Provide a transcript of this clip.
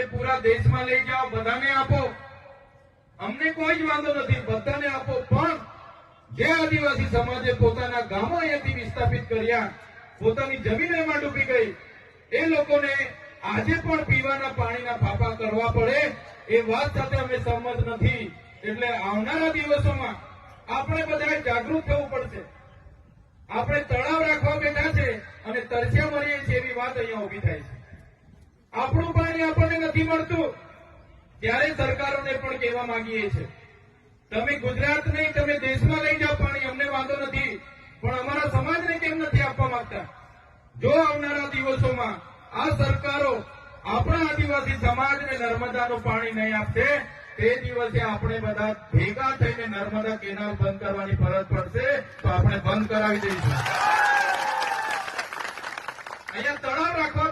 પૂરા દેશમાં લઈ જાઓ, બધાને આપો, અમને કોઈ જ વાંધો નથી, બધાને આપો. પણ જે આદિવાસી સમાજે પોતાના ગામો અહીંયાથી વિસ્થાપિત કર્યા, પોતાની જમીન એમાં ડૂબી ગઈ, એ લોકોને આજે પણ પીવાના પાણીના ફાફા કરવા પડે એ વાત સાથે અમે સહમત નથી. એટલે આવનારા દિવસોમાં આપણે બધાએ જાગૃત થવું પડશે. આપણે તળાવ રાખવા બેઠા છે અને તરસ્યા મરીએ છીએ એવી વાત અહીંયા ઉભી થાય છે. આપણું પાણી આપણને નથી મળતું ત્યારે સરકારોને પણ કહેવા માંગીએ છીએ, તમે ગુજરાત નહીં, તમે દેશમાં લઈ જાઓ પાણી, અમને વાંધો નથી, પણ અમારા સમાજને કેમ નથી આપવા માંગતા? જો આવનારા દિવસોમાં આ સરકારો આપણા આદિવાસી સમાજને નર્મદાનું પાણી નહીં આપશે, તે દિવસે આપણે બધા ભેગા થઈને નર્મદા કેનાલ બંધ કરવાની ફરજ પડશે, તો આપણે બંધ કરાવી દઈશું. અહીંયા તળાવ રાખવા